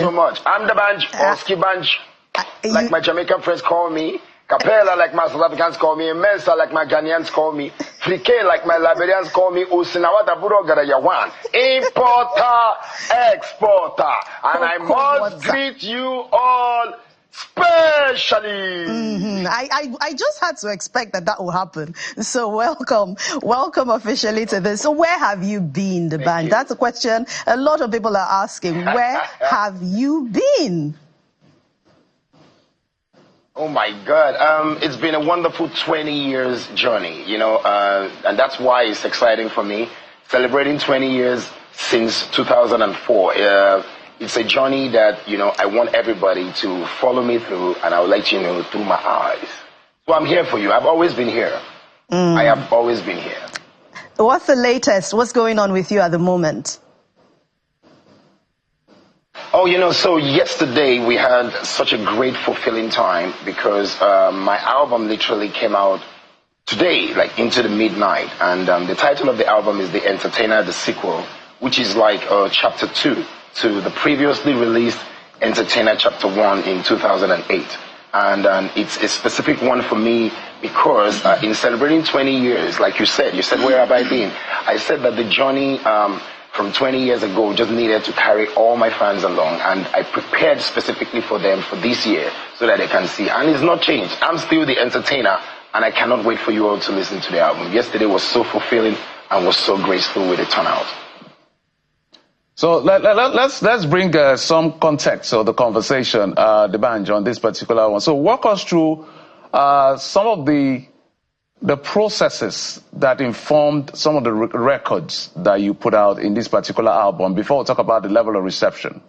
So much. I'm the Banj, or Ski Banj, like my Jamaican friends call me. Capella, like my South Africans call me. Mensa, like my Ghanaians call me. Frike, like my Liberians call me. Usinawata Burogara Yawan. Importer, exporter. And I must greet you all specially. I just had to expect that will happen. So welcome officially to this. So where have you been, the band? That's a question a lot of people are asking. Where have you been? Oh my God, it's been a wonderful 20 years journey, you know, and that's why it's exciting for me. Celebrating 20 years since 2004. It's a journey that, you know, I want everybody to follow me through, and I'll let you know through my eyes. So I'm here for you. I've always been here. I have always been here. What's the latest? What's going on with you at the moment? Oh, you know, so yesterday we had such a great, fulfilling time because my album literally came out today, like into the midnight. And the title of the album is The Entertainer, the sequel, which is like chapter 2 to the previously released Entertainer chapter 1 in 2008. And it's a specific one for me because in celebrating 20 years, like you said, where have I been? I said that the journey from 20 years ago just needed to carry all my fans along, and I prepared specifically for them for this year so that they can see. And it's not changed. I'm still the entertainer, and I cannot wait for you all to listen to the album. Yesterday was so fulfilling and was so graceful with the turnout. So let's bring some context of the conversation, the Banj, on this particular one. So walk us through some of the processes that informed some of the records that you put out in this particular album before we talk about the level of reception.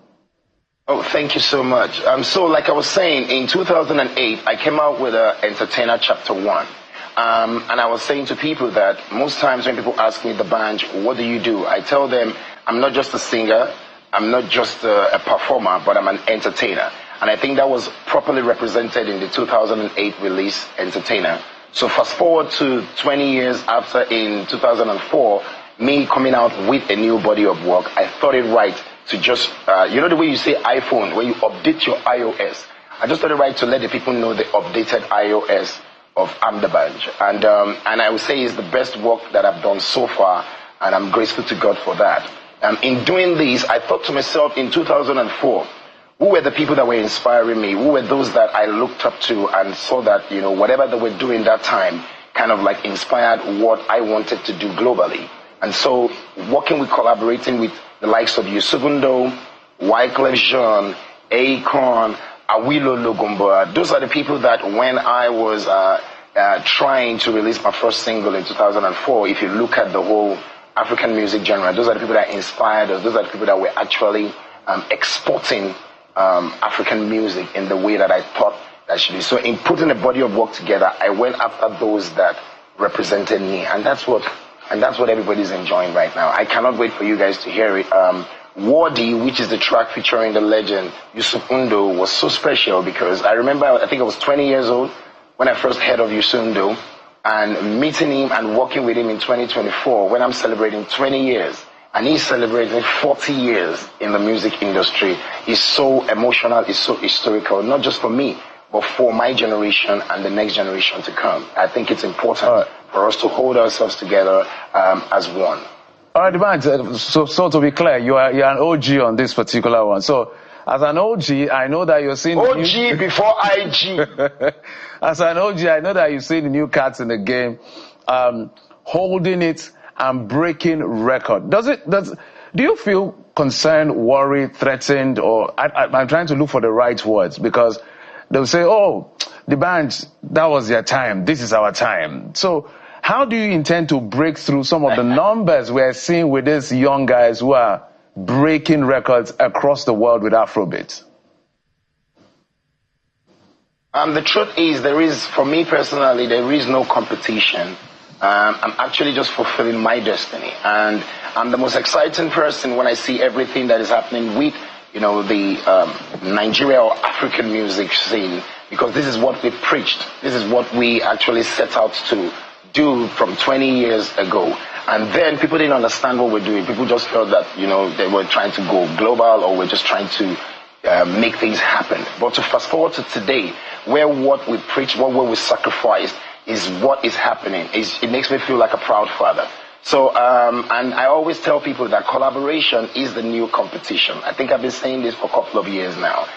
Oh, thank you so much. So like I was saying, in 2008, I came out with Entertainer Chapter 1. And I was saying to people that most times when people ask me, the Banj, what do you do? I tell them, I'm not just a singer, I'm not just a performer, but I'm an entertainer. And I think that was properly represented in the 2008 release, Entertainer. So fast forward to 20 years after, in 2004, me coming out with a new body of work, I thought it right to just, you know the way you say iPhone, when you update your iOS, I just thought it right to let the people know the updated iOS of I'm the Banj. And I would say it's the best work that I've done so far, and I'm grateful to God for that. In doing this, I thought to myself in 2004, who were the people that were inspiring me? Who were those that I looked up to and saw that, you know, whatever they were doing that time kind of like inspired what I wanted to do globally. And so collaborating with the likes of Yusufundo, Wyclef Jean, Akon, Awilo Logomba, those are the people that when I was trying to release my first single in 2004, if you look at the whole African music genre, those are the people that inspired us. Those are the people that were actually exporting African music in the way that I thought that should be. So in putting a body of work together, I went after those that represented me, and that's what everybody's enjoying right now. I cannot wait for you guys to hear it. Wardi, which is the track featuring the legend Yusufundo, was so special because I remember, I think I was 20 years old when I first heard of Yusufundo, and meeting him and working with him in 2024 when I'm celebrating 20 years. And he's celebrating 40 years in the music industry. It's so emotional, it's so historical, not just for me, but for my generation and the next generation to come. I think it's important for us to hold ourselves together as one. All right, Banj, so to be clear, you're an OG on this particular one. So as an OG, I know that you're seeing... OG before IG. As an OG, I know that you've seen the new cats in the game, holding it and breaking record. Do you feel concerned, worried, threatened, or I'm trying to look for the right words, because they'll say, oh, the Banj, that was their time, this is our time. So how do you intend to break through some of the numbers we're seeing with these young guys who are breaking records across the world with Afrobeat? The truth is, for me personally, there is no competition. I'm actually just fulfilling my destiny, and I'm the most exciting person when I see everything that is happening with, you know, the Nigeria or African music scene, because this is what we preached. This is what we actually set out to do from 20 years ago. And then people didn't understand what we're doing. People just felt that, you know, they were trying to go global, or we're just trying to make things happen. But to fast forward to today, where what we preach, what we sacrificed is what is happening. It makes me feel like a proud father. So, and I always tell people that collaboration is the new competition. I think I've been saying this for a couple of years now.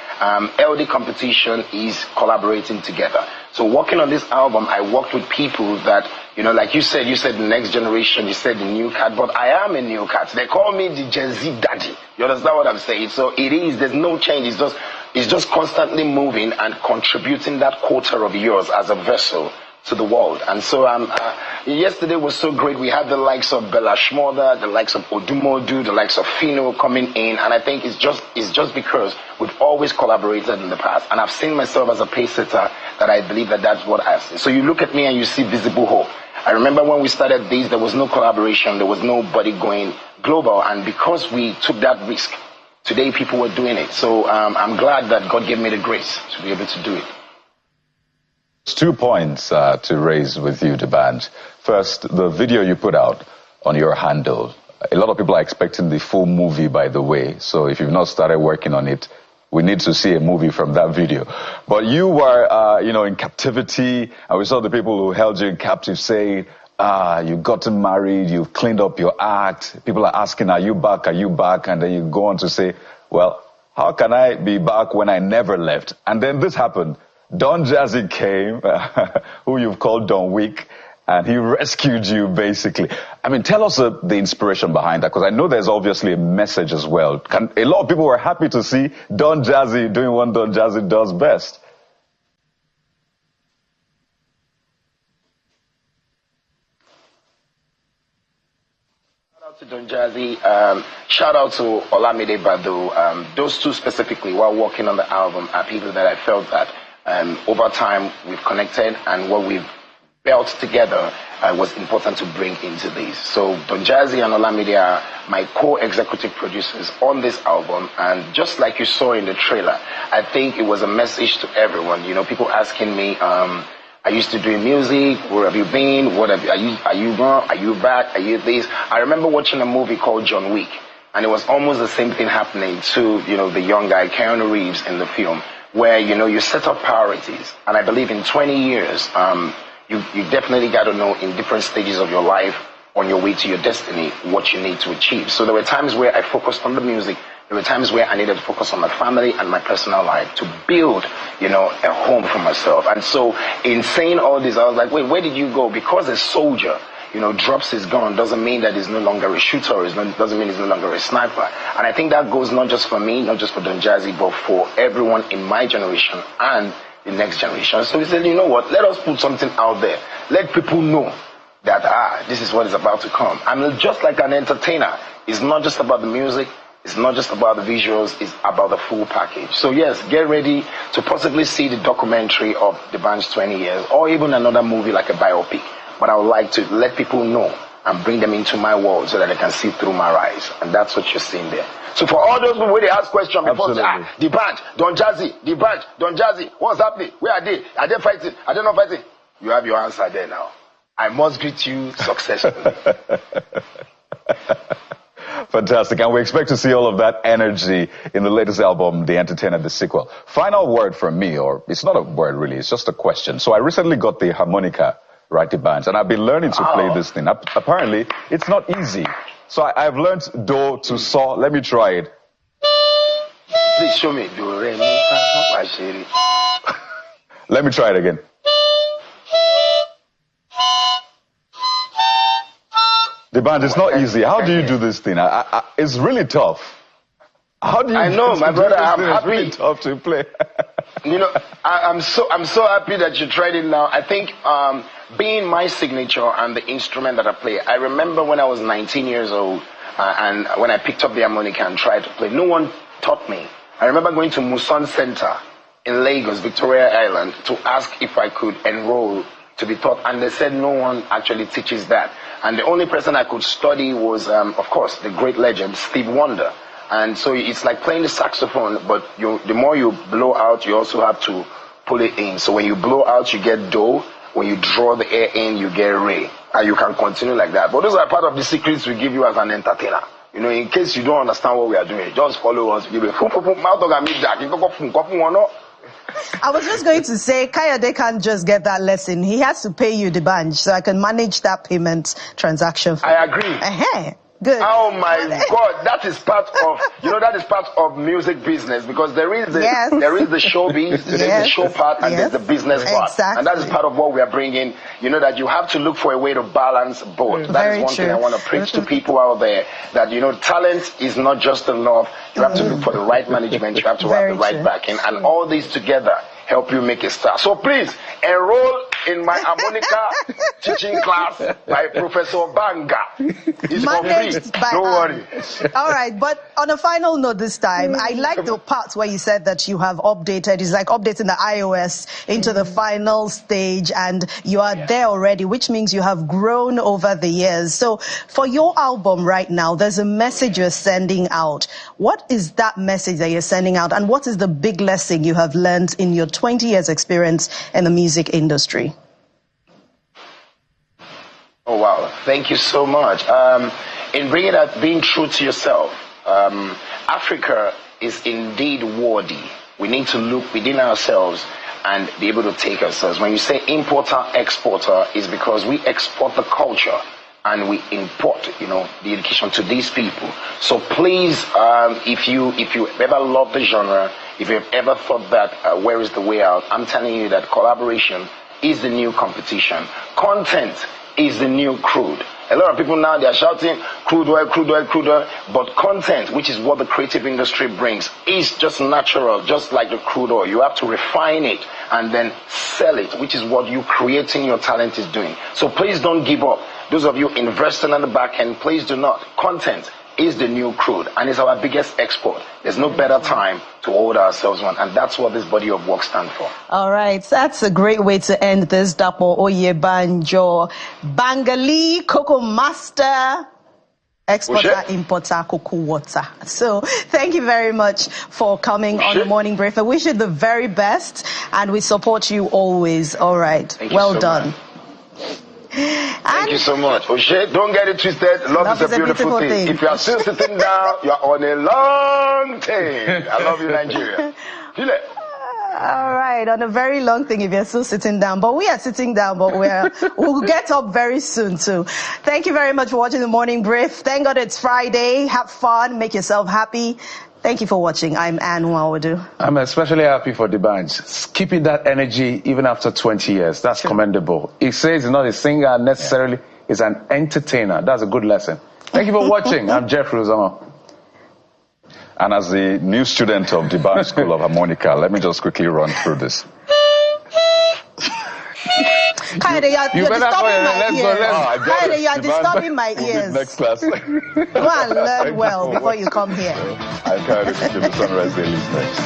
LD competition is collaborating together. So working on this album, I worked with people that, like you said the next generation, you said the new cat, but I am a new cat. They call me the Gen Z daddy. You understand what I'm saying? So there's no change. It's just constantly moving and contributing that quarter of yours as a vessel to the world. And so yesterday was so great. We had the likes of Bella Shmurda, the likes of Odumodu, the likes of Fino coming in, and I think it's just because we've always collaborated in the past, and I've seen myself as a pace setter that I believe that's what I've seen. So you look at me and you see visible hope. I remember when we started this, there was no collaboration, there was nobody going global, and because we took that risk, today people were doing it. So I'm glad that God gave me the grace to be able to do it. 2 points to raise with you, D'banj. First, the video you put out on your handle. A lot of people are expecting the full movie, by the way. So if you've not started working on it, we need to see a movie from that video. But you were, in captivity, and we saw the people who held you in captive say, you've gotten married, you've cleaned up your act. People are asking, are you back? Are you back? And then you go on to say, well, how can I be back when I never left? And then this happened. Don Jazzy came, who you've called Don Week, and he rescued you, basically. I mean, tell us the inspiration behind that, because I know there's obviously a message as well. A lot of people were happy to see Don Jazzy doing what Don Jazzy does best. Shout out to Don Jazzy. Shout out to Olamide Badu. Those two specifically, while working on the album, are people that I felt that over time we've connected, and what we've built together was important to bring into this. So Don Jazzy and Olamide are my co-executive producers on this album, and just like you saw in the trailer, I think it was a message to everyone. People asking me, I used to do music, where have you been, are you gone, are you back, are you this? I remember watching a movie called John Wick, and it was almost the same thing happening to, the young guy, Keanu Reeves, in the film, where, you set up priorities. And I believe in 20 years, you definitely got to know in different stages of your life, on your way to your destiny, what you need to achieve. So there were times where I focused on the music. There were times where I needed to focus on my family and my personal life to build, a home for myself. And so in saying all this, I was like, wait, where did you go? Because a soldier, drops his gun doesn't mean that he's no longer a shooter, or doesn't mean he's no longer a sniper. And I think that goes not just for me, not just for Don Jazzy, but for everyone in my generation and the next generation. So he said, you know what, let us put something out there. Let people know that, this is what is about to come. I'm just like an entertainer. It's not just about the music. It's not just about the visuals. It's about the full package. So yes, get ready to possibly see the documentary of the band's 20 years, or even another movie like a biopic. But I would like to let people know and bring them into my world so that they can see through my eyes. And that's what you're seeing there. So for all those people where they ask questions before, the band, Don Jazzy, the band, Don Jazzy, what's happening? Where are they? Are they fighting? Are they not fighting? You have your answer there now. I must greet you successfully. Fantastic. And we expect to see all of that energy in the latest album, The Entertainer, the sequel. Final word from me, or it's not a word really, it's just a question. So I recently got the harmonica, right, D'banj, and I've been learning to play this thing. Apparently, it's not easy. So I've learned do to sol. Let me try it. Please show me do, re, mi, fa, fa. Let me try it again. D'banj, it's not easy. How do you do this thing? It's really tough. How do you? I know, my brother. I'm happy. It's really tough to play. I'm so happy that you tried it now. I think being my signature and the instrument that I play. I remember when I was 19 years old, and when I picked up the harmonica and tried to play, no one taught me. I remember going to Muson Center in Lagos, Victoria Island, to ask if I could enroll to be taught, and they said no one actually teaches that. And the only person I could study was, of course, the great legend Steve Wonder. And so it's like playing the saxophone, but the more you blow out, you also have to pull it in. So when you blow out, you get do. When you draw the air in, you get re. And you can continue like that. But those are part of the secrets we give you as an entertainer. You know, in case you don't understand what we are doing, just follow us. I was just going to say, Kayode can't just get that lesson. He has to pay you the banj so I can manage that payment transaction for I agree. Good. Oh my God, that is part of, that is part of music business, because there is the showbiz, there is the show part, and there's the business part. Exactly. And that is part of what we are bringing, that you have to look for a way to balance both. That is one thing I want to preach to people out there, that, talent is not just enough. You have to look for the right management, you have to have the right backing, and all these together help you make a star. So please, enroll in my harmonica teaching class by Professor Banga. It's for free. Don't worry. All right, but on a final note this time, I like the part where you said that you have updated. It's like updating the iOS into the final stage, and you are there already, which means you have grown over the years. So for your album right now, there's a message you're sending out. What is that message that you're sending out, and what is the big lesson you have learned in your 20 years experience in the music industry? Oh, wow. Thank you so much. In bringing that, being true to yourself, Africa is indeed worthy. We need to look within ourselves and be able to take ourselves. When you say importer, exporter, is because we export the culture and we import, the education to these people. So please, if you ever love the genre, if you've ever thought that where is the way out, I'm telling you that collaboration is the new competition. Content is the new crude. A lot of people now, they are shouting crude oil, crude oil, crude oil. But content, which is what the creative industry brings, is just natural, just like the crude oil. You have to refine it and then sell it, which is what you creating your talent is doing. So please don't give up. Those of you investing on the back end, please do not. Content is the new crude, and it's our biggest export. There's no better time to hold ourselves on, and that's what this body of work stands for. All right, that's a great way to end this. Dapo Oyebanjo, Bangali Cocoa Master, exporter, importer, cocoa water. So thank you very much for coming on the Morning Brief. I wish you the very best, and we support you always. All right, well done. Much. Thank you so much. Oshe, don't get it twisted. Love is a beautiful thing. If you are still sitting down, you are on a long thing. I love you, Nigeria. Feel it. All right, on a very long thing if you're still sitting down. But we are sitting down, but we'll get up very soon too. Thank you very much for watching the Morning Brief. Thank God it's Friday. Have fun. Make yourself happy. Thank you for watching. I'm Ann Nwawadu. I'm especially happy for the D'banj. Keeping that energy even after 20 years. That's commendable. He says he's not a singer necessarily. He's an entertainer. That's a good lesson. Thank you for watching. I'm Jeffrey Uzama. And as the new student of the D'banj School of Harmonica, let me just quickly run through this. Kayode, you're disturbing my ears. Kayode, you're disturbing my ears. Next class. Go and learn well before you come here. I'm Kayode, the Sunrise Daily next.